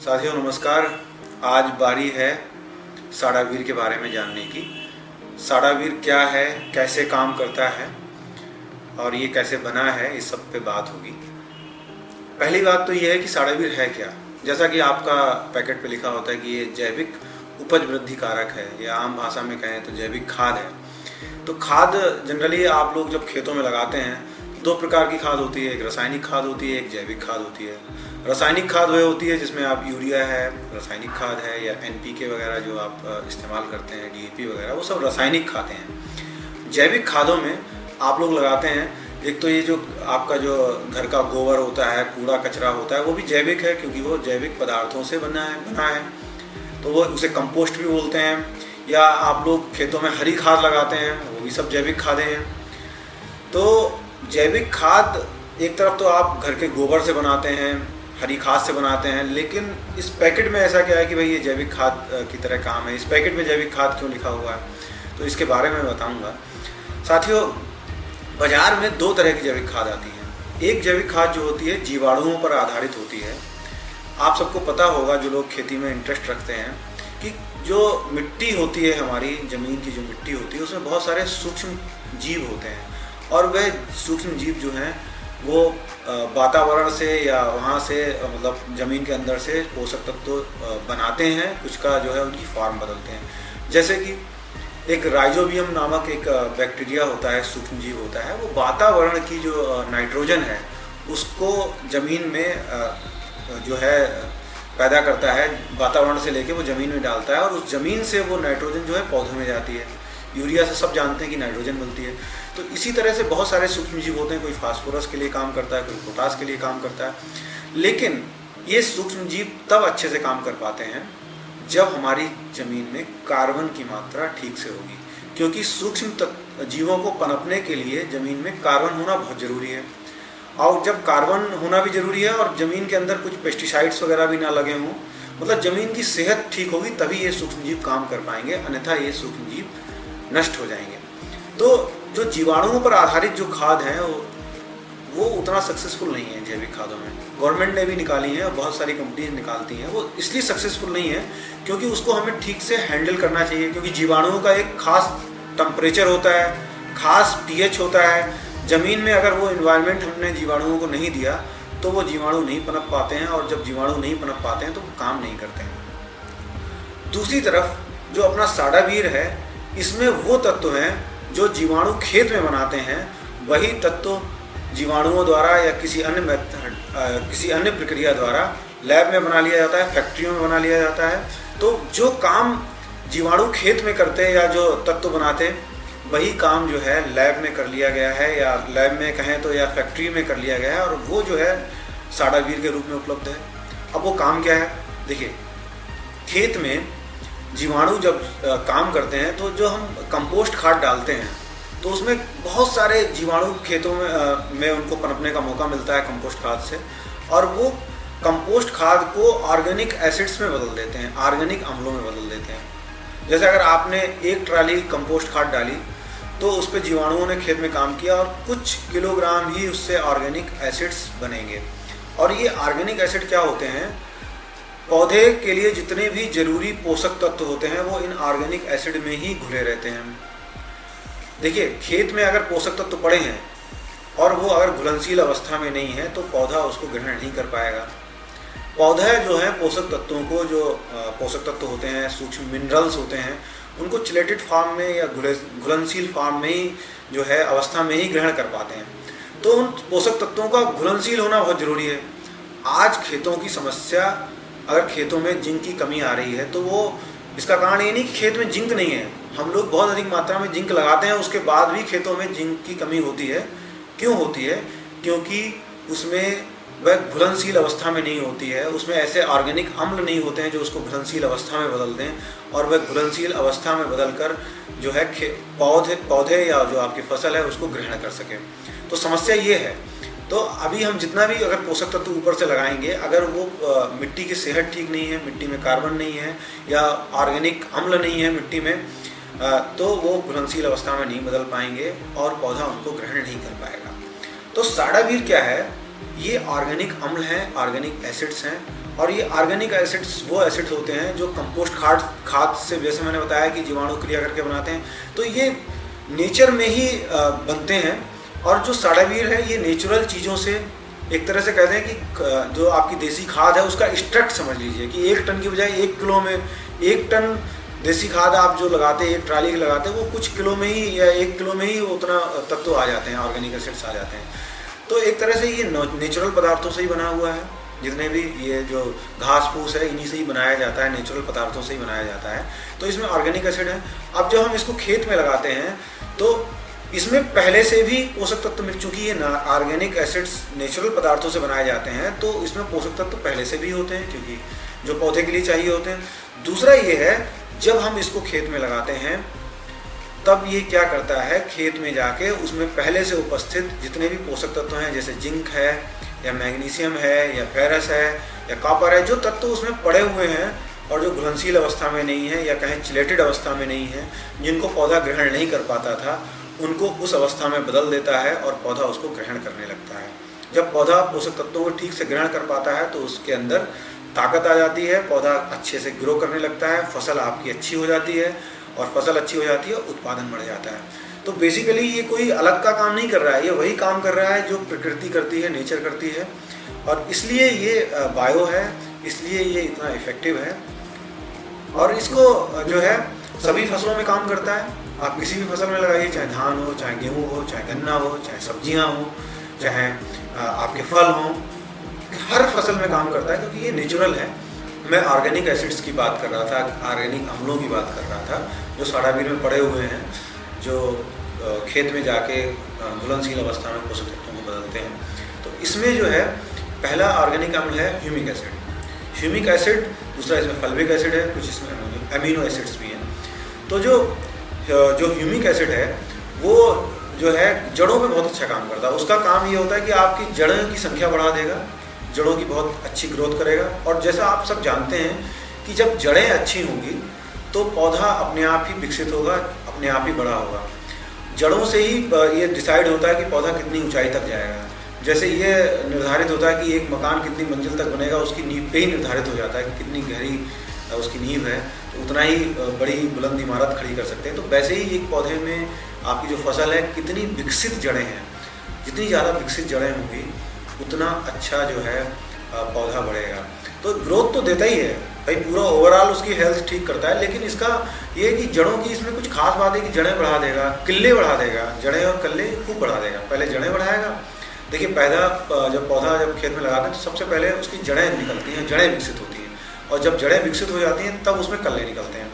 साथियों नमस्कार। आज बारी है साडावीर के बारे में जानने की। साडावीर क्या है, कैसे काम करता है और ये कैसे बना है, इस सब पे बात होगी। पहली बात तो ये है कि साडावीर है क्या। जैसा कि आपका पैकेट पे लिखा होता है कि ये जैविक उपज वृद्धि कारक है, या आम भाषा में कहें तो जैविक खाद है। तो खाद जनरली आप लोग जब खेतों में लगाते हैं दो प्रकार की खाद होती है, एक रासायनिक खाद होती है, एक जैविक खाद होती है। रासायनिक खाद वह होती है जिसमें आप यूरिया है, रासायनिक खाद है, या एनपीके वगैरह जो आप इस्तेमाल करते हैं, डीएपी वगैरह, वो सब रासायनिक खादें हैं। जैविक खादों में आप लोग लगाते हैं, एक तो ये जो आपका जो घर का गोबर होता है, कूड़ा कचरा होता है, वो भी जैविक है क्योंकि वो जैविक पदार्थों से बना है। तो वो उसे कंपोस्ट भी बोलते हैं। या आप लोग खेतों में हरी खाद लगाते हैं, वो भी सब जैविक खादें हैं। तो जैविक खाद एक तरफ तो आप घर के गोबर से बनाते हैं, हरी खाद से बनाते हैं, लेकिन इस पैकेट में ऐसा क्या है कि भाई ये जैविक खाद की तरह काम है। इस पैकेट में जैविक खाद क्यों लिखा हुआ है, तो इसके बारे में बताऊंगा। साथियों, बाजार में दो तरह की जैविक खाद आती है। एक जैविक खाद जो होती है जीवाणुओं पर आधारित होती है। आप सबको पता होगा जो लोग खेती में इंटरेस्ट रखते हैं कि जो मिट्टी होती है, हमारी ज़मीन की जो मिट्टी होती है, उसमें बहुत सारे सूक्ष्म जीव होते हैं और वह सूक्ष्म जीव जो हैं वो वातावरण से या वहाँ से मतलब ज़मीन के अंदर से पोषक तत्व बनाते हैं, कुछ का जो है उनकी फॉर्म बदलते हैं। जैसे कि एक राइजोबियम नामक एक बैक्टीरिया होता है, सूक्ष्म जीव होता है, वो वातावरण की जो नाइट्रोजन है उसको ज़मीन में जो है पैदा करता है, वातावरण से लेके वो ज़मीन में डालता है और उस ज़मीन से वो नाइट्रोजन जो है पौधों में जाती है। यूरिया से सब जानते हैं कि नाइट्रोजन मिलती है। तो इसी तरह से बहुत सारे सूक्ष्म जीव होते हैं, कोई फास्फोरस के लिए काम करता है, कोई पोटास के लिए काम करता है। लेकिन ये सूक्ष्म जीव तब अच्छे से काम कर पाते हैं जब हमारी ज़मीन में कार्बन की मात्रा ठीक से होगी, क्योंकि सूक्ष्म जीवों को पनपने के लिए ज़मीन में कार्बन होना बहुत ज़रूरी है। और जब कार्बन होना भी ज़रूरी है और ज़मीन के अंदर कुछ पेस्टिसाइड्स वगैरह भी ना लगे हों, मतलब ज़मीन की सेहत ठीक होगी तभी ये सूक्ष्म जीव काम कर पाएंगे, अन्यथा ये सूक्ष्म जीव नष्ट हो जाएंगे। तो जो जीवाणुओं पर आधारित जो खाद है वो उतना सक्सेसफुल नहीं है जैविक खादों में। गवर्नमेंट ने भी निकाली है और बहुत सारी कंपनीज निकालती हैं, वो इसलिए सक्सेसफुल नहीं है क्योंकि उसको हमें ठीक से हैंडल करना चाहिए। क्योंकि जीवाणुओं का एक खास टेम्परेचर होता है, खास पीएच होता है। ज़मीन में अगर वो इन्वायरमेंट हमने जीवाणुओं को नहीं दिया तो वो जीवाणु नहीं पनप पाते हैं, और जब जीवाणु नहीं पनप पाते हैं तो वो काम नहीं करते हैं। दूसरी तरफ जो अपना साडावीर है, इसमें वो तत्व हैं जो जीवाणु खेत में बनाते हैं, वही तत्व जीवाणुओं द्वारा या किसी अन्य प्रक्रिया द्वारा लैब में बना लिया जाता है, फैक्ट्रियों में बना लिया जाता है। तो जो काम जीवाणु खेत में करते हैं या जो तत्व बनाते हैं, वही काम जो है लैब में कर लिया गया है, या लैब में कहें तो या फैक्ट्री में कर लिया गया है, और वो जो है साडावीर के रूप में उपलब्ध है। अब वो काम क्या है, देखिए, खेत में जीवाणु जब काम करते हैं तो जो हम कंपोस्ट खाद डालते हैं तो उसमें बहुत सारे जीवाणु खेतों में उनको पनपने का मौका मिलता है कंपोस्ट खाद से, और वो कंपोस्ट खाद को ऑर्गेनिक एसिड्स में बदल देते हैं, ऑर्गेनिक अम्लों में बदल देते हैं। जैसे अगर आपने एक ट्राली कंपोस्ट खाद डाली तो उस पर जीवाणुओं ने खेत में काम किया और कुछ किलोग्राम ही उससे ऑर्गेनिक एसिड्स बनेंगे। और ये ऑर्गेनिक एसिड क्या होते हैं, पौधे के लिए जितने भी जरूरी पोषक तत्व होते हैं वो इन ऑर्गेनिक एसिड में ही घुले रहते हैं। देखिए, खेत में अगर पोषक तत्व पड़े हैं और वो अगर घुलनशील अवस्था में नहीं है तो पौधा उसको ग्रहण नहीं कर पाएगा। पौधा जो है पोषक तत्वों को, जो पोषक तत्व होते हैं, सूक्ष्म मिनरल्स होते हैं, उनको चिलेटेड फॉर्म में या घुलनशील फॉर्म में ही जो है अवस्था में ही ग्रहण कर पाते हैं। तो उन पोषक तत्वों का घुलनशील होना बहुत ज़रूरी है। आज खेतों की समस्या, अगर खेतों में जिंक की कमी आ रही है तो वो इसका कारण ये नहीं कि खेत में जिंक नहीं है। हम लोग बहुत अधिक मात्रा में जिंक लगाते हैं, उसके बाद भी खेतों में जिंक की कमी होती है। क्यों होती है? क्योंकि उसमें वह घुलनशील अवस्था में नहीं होती है, उसमें ऐसे ऑर्गेनिक अम्ल नहीं होते हैं जो उसको घुलनशील अवस्था में बदल दें और वह घुलनशील अवस्था में बदलकर जो है पौधे या जो आपकी फसल है उसको ग्रहण कर सके। तो समस्या ये है। तो अभी हम जितना भी अगर पोषक तत्व ऊपर से लगाएंगे, अगर वो मिट्टी की सेहत ठीक नहीं है, मिट्टी में कार्बन नहीं है या ऑर्गेनिक अम्ल नहीं है मिट्टी में, तो वो घुलनशील अवस्था में नहीं बदल पाएंगे और पौधा उनको ग्रहण नहीं कर पाएगा। तो साडावीर क्या है? ये ऑर्गेनिक अम्ल हैं, ऑर्गेनिक एसिड्स हैं और ये ऑर्गेनिक एसिड्स वो एसिड्स होते हैं जो कंपोस्ट खाद से, जैसे मैंने बताया कि जीवाणु क्रिया करके बनाते हैं, तो ये नेचर में ही बनते हैं। और जो साडावीर है ये नेचुरल चीज़ों से, एक तरह से कहते हैं कि जो आपकी देसी खाद है उसका एक्सट्रैक्ट समझ लीजिए कि 1 टन की बजाय 1 किलो में 1 टन देसी खाद आप जो लगाते हैं, 1 ट्राली की लगाते हैं, वो कुछ किलो में ही या 1 किलो में ही उतना तत्व आ जाते हैं, ऑर्गेनिक एसिड्स आ जाते हैं। तो एक तरह से ये नेचुरल पदार्थों से ही बना हुआ है। जितने भी ये जो घास फूस है इन्हीं से ही बनाया जाता है, नेचुरल पदार्थों से ही बनाया जाता है। तो इसमें ऑर्गेनिक एसिड है। अब जब हम इसको खेत में लगाते हैं तो इसमें पहले से भी पोषक तत्व मिल चुकी है ना। ऑर्गेनिक एसिड्स नेचुरल पदार्थों से बनाए जाते हैं तो इसमें पोषक तत्व पहले से भी होते हैं, क्योंकि जो पौधे के लिए चाहिए होते हैं। दूसरा ये है, जब हम इसको खेत में लगाते हैं तब ये क्या करता है, खेत में जाके उसमें पहले से उपस्थित जितने भी पोषक तत्व हैं, जैसे जिंक है या मैग्नीशियम है या फेरस है या कॉपर है, जो तत्व उसमें पड़े हुए हैं और जो घुलनशील अवस्था में नहीं है या कहें चिलेटेड अवस्था में नहीं है, जिनको पौधा ग्रहण नहीं कर पाता था, उनको उस अवस्था में बदल देता है और पौधा उसको ग्रहण करने लगता है। जब पौधा पोषक तत्वों को ठीक से ग्रहण कर पाता है तो उसके अंदर ताकत आ जाती है, पौधा अच्छे से ग्रो करने लगता है, फसल आपकी अच्छी हो जाती है, और फसल अच्छी हो जाती है, उत्पादन बढ़ जाता है। तो बेसिकली ये कोई अलग का काम नहीं कर रहा है, ये वही काम कर रहा है जो प्रकृति करती है, नेचर करती है, और इसलिए ये बायो है, इसलिए ये इतना इफेक्टिव है। और इसको जो है सभी फसलों में काम करता है। आप किसी भी फसल में लगाइए, चाहे धान हो, चाहे गेहूँ हो, चाहे गन्ना हो, चाहे सब्जियाँ हो, चाहे आपके फल हों, हर फसल में काम करता है, क्योंकि ये नेचुरल है। मैं ऑर्गेनिक एसिड्स की बात कर रहा था, ऑर्गेनिक अम्लों की बात कर रहा था, जो साडावीर में पड़े हुए हैं, जो खेत में जाके घुलनशील अवस्था में पोषक तत्वों को बदलते हैं। तो इसमें जो है पहला ऑर्गेनिक अम्ल है ह्यूमिक एसिड। ह्यूमिक एसिड, दूसरा इसमें फल्विक एसिड है, कुछ इसमें अमीनो एसिड्स भी हैं। तो जो ह्यूमिक एसिड है वो जो है जड़ों पे बहुत अच्छा काम करता है। उसका काम ये होता है कि आपकी जड़ों की संख्या बढ़ा देगा, जड़ों की बहुत अच्छी ग्रोथ करेगा। और जैसा आप सब जानते हैं कि जब जड़ें अच्छी होंगी तो पौधा अपने आप ही विकसित होगा, अपने आप ही बड़ा होगा। जड़ों से ही ये डिसाइड होता है कि पौधा कितनी ऊंचाई तक जाएगा। जैसे ये निर्धारित होता है कि एक मकान कितनी मंजिल तक बनेगा, उसकी नींव पे ही निर्धारित हो जाता है कि कितनी गहरी उसकी नींव है, तो उतना ही बड़ी बुलंद इमारत खड़ी कर सकते हैं। तो वैसे ही एक पौधे में आपकी जो फसल है कितनी विकसित जड़ें हैं, जितनी ज़्यादा विकसित जड़ें होंगी उतना अच्छा जो है पौधा बढ़ेगा। तो ग्रोथ तो देता ही है भाई, पूरा ओवरऑल उसकी हेल्थ ठीक करता है। लेकिन इसका ये कि जड़ों की इसमें कुछ खास बात है कि जड़ें बढ़ा देगा, किल्ले बढ़ा देगा, जड़ें और कल्ले खूब बढ़ा देगा। पहले जड़ें बढ़ाएगा। देखिए पौधा जब खेत में लगाते हैं तो सबसे पहले उसकी जड़ें निकलती हैं, जड़ें विकसित होती हैं, और जब जड़ें विकसित हो जाती हैं तब उसमें कल्ले निकलते हैं।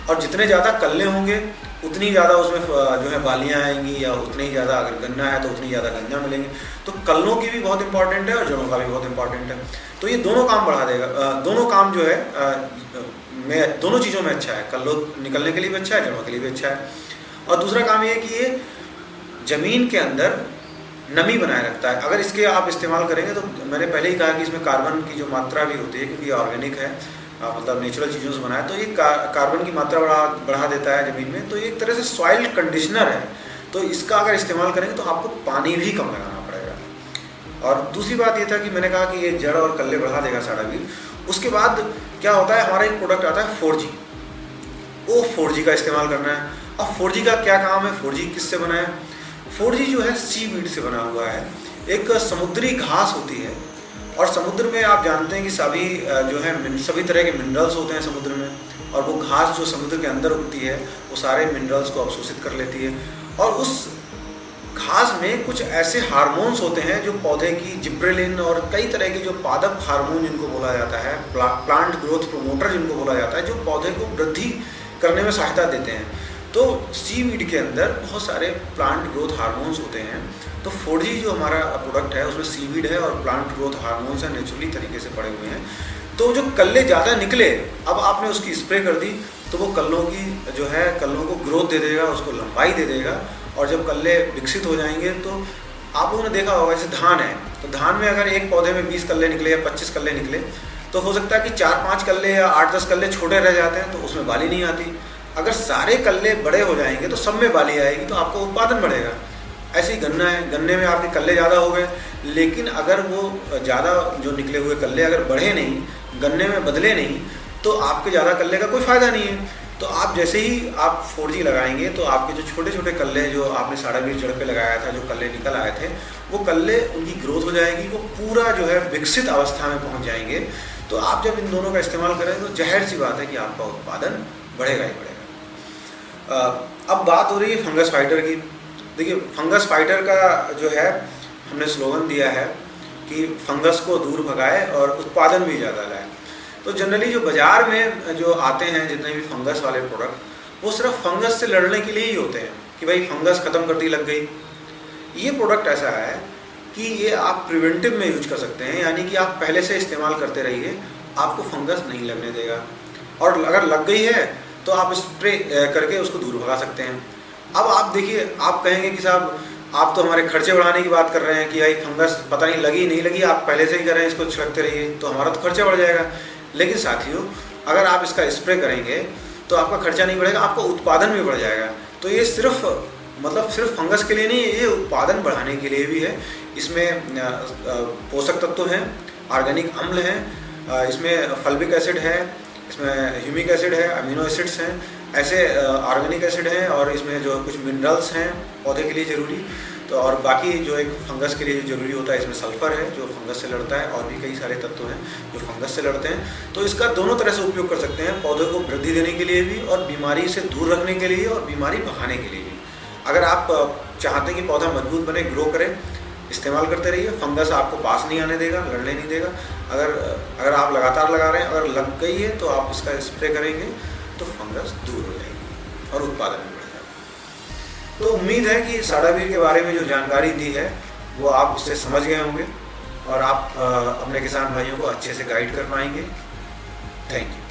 और जितने ज़्यादा कल्ले होंगे उतनी ज़्यादा उसमें जो है बालियाँ आएंगी, या उतनी ही ज़्यादा अगर गन्ना है तो उतनी ज़्यादा गन्ना मिलेंगे। तो कल्लों की भी बहुत इंपॉर्टेंट है और जड़ों का भी बहुत इंपॉर्टेंट है। तो ये दोनों काम बढ़ा देगा। दोनों काम जो है में दोनों चीज़ों में अच्छा है, कल्लों निकलने के लिए भी अच्छा है, जड़ों के लिए भी अच्छा है। और दूसरा काम ये है कि ये ज़मीन के अंदर नमी बनाए रखता है। अगर इसके आप इस्तेमाल करेंगे तो मैंने पहले ही कहा कि इसमें कार्बन की जो मात्रा भी होती है, क्योंकि ये ऑर्गेनिक है, मतलब नेचुरल चीज़ों से बना है, तो ये कार्बन की मात्रा बढ़ा देता है ज़मीन में। तो ये एक तरह से सॉइल कंडीशनर है। तो इसका अगर इस्तेमाल करेंगे तो आपको पानी भी कम लगाना पड़ेगा। और दूसरी बात ये था कि मैंने कहा कि ये जड़ और कल्ले बढ़ा देगा साडावीर। उसके बाद क्या होता है, हमारा एक प्रोडक्ट आता है 4G। वो 4G का इस्तेमाल करना है। अब 4G का क्या काम है, 4G किससे बना है? 4G जो है सीवीड से बना हुआ है। एक समुद्री घास होती है, और समुद्र में आप जानते हैं कि सभी तरह के मिनरल्स होते हैं समुद्र में, और वो घास जो समुद्र के अंदर उगती है वो सारे मिनरल्स को अवशोषित कर लेती है। और उस घास में कुछ ऐसे हार्मोन्स होते हैं जो पौधे की जिब्रेलिन और कई तरह के जो पादप हार्मोन जिनको बोला जाता है, प्लांट ग्रोथ प्रोमोटर जिनको बोला जाता है, जो पौधे को वृद्धि करने में सहायता देते हैं। तो सीवीड के अंदर बहुत सारे प्लांट ग्रोथ हार्मोन्स होते हैं। तो 4G जो हमारा प्रोडक्ट है उसमें सीवीड है और प्लांट ग्रोथ हार्मोन्स हैं, नेचुरली तरीके से पड़े हुए हैं। तो जो कल्ले ज़्यादा निकले, अब आपने उसकी स्प्रे कर दी तो वो कल्लों को ग्रोथ दे देगा, उसको लंबाई दे देगा। और जब कल्ले विकसित हो जाएंगे तो आप लोगों ने देखा होगा, जैसे धान है तो धान में अगर एक पौधे में 20 कल्ले निकले या 25 कल्ले निकले तो हो सकता है कि 4-5 कल्ले या 8-10 कल्ले छोटे रह जाते हैं, तो उसमें बाली नहीं आती। अगर सारे कल्ले बड़े हो जाएंगे तो सब में बाली आएगी, तो आपका उत्पादन बढ़ेगा। ऐसे ही गन्ना है, गन्ने में आपके कल्ले ज़्यादा हो गए लेकिन अगर वो ज़्यादा जो निकले हुए कल्ले अगर बढ़े नहीं, गन्ने में बदले नहीं, तो आपके ज़्यादा कल्ले का कोई फ़ायदा नहीं है। तो आप जैसे ही आप 4G लगाएंगे तो आपके जो छोटे छोटे कल्ले जो आपने साड़ावीर जड़ पे लगाया था, जो कल्ले निकल आए थे, वो कल्ले उनकी ग्रोथ हो जाएगी, वो पूरा जो है विकसित अवस्था में पहुंच जाएंगे। तो आप जब इन दोनों का इस्तेमाल करें तो जाहिर सी बात है कि आपका उत्पादन बढ़ेगा ही बढ़ेगा। अब बात हो रही है फंगस फाइटर की। देखिए, फंगस फाइटर का जो है हमने स्लोगन दिया है कि फंगस को दूर भगाए और उत्पादन भी ज़्यादा लाए। तो जनरली जो बाज़ार में जो आते हैं जितने भी फंगस वाले प्रोडक्ट, वो सिर्फ फंगस से लड़ने के लिए ही होते हैं कि भाई फंगस ख़त्म कर दी, लग गई। ये प्रोडक्ट ऐसा है कि ये आप प्रिवेंटिव में यूज कर सकते हैं, यानी कि आप पहले से इस्तेमाल करते रहिए, आपको फंगस नहीं लगने देगा। और अगर लग गई है तो आप स्प्रे करके उसको दूर भगा सकते हैं। अब आप देखिए, आप कहेंगे कि साहब आप तो हमारे खर्चे बढ़ाने की बात कर रहे हैं कि भाई फंगस पता नहीं लगी नहीं लगी, आप पहले से ही कर रहे हैं, इसको छिड़कते रहिए, तो हमारा तो खर्चा बढ़ जाएगा। लेकिन साथियों, अगर आप इसका स्प्रे करेंगे तो आपका खर्चा नहीं बढ़ेगा, आपका उत्पादन भी बढ़ जाएगा। तो ये सिर्फ फंगस के लिए नहीं, ये उत्पादन बढ़ाने के लिए भी है। इसमें पोषक तत्व हैं, ऑर्गेनिक अम्ल हैं, इसमें फल्विक एसिड है, इसमें ह्यूमिक एसिड है, अमीनो एसिड्स हैं, ऐसे ऑर्गेनिक एसिड हैं, और इसमें जो कुछ मिनरल्स हैं पौधे के लिए ज़रूरी। तो और बाकी जो एक फंगस के लिए ज़रूरी होता है, इसमें सल्फ़र है जो फंगस से लड़ता है, और भी कई सारे तत्व हैं जो फंगस से लड़ते हैं। तो इसका दोनों तरह से उपयोग कर सकते हैं, पौधे को वृद्धि देने के लिए भी और बीमारी से दूर रखने के लिए और बीमारी भगाने के लिए भी। अगर आप चाहते हैं कि पौधा मजबूत बने, ग्रो करे, इस्तेमाल करते रहिए। फंगस आपको पास नहीं आने देगा, लड़ने नहीं देगा। अगर आप लगातार लगा रहे हैं, अगर लग गई है तो आप इसका स्प्रे करेंगे तो फंगस दूर हो जाएगी और उत्पादन भी बढ़ जाएगा। तो उम्मीद है कि साड़ावीर के बारे में जो जानकारी दी है वो आप उससे समझ गए होंगे और आप अपने किसान भाइयों को अच्छे से गाइड कर पाएंगे। Thank you.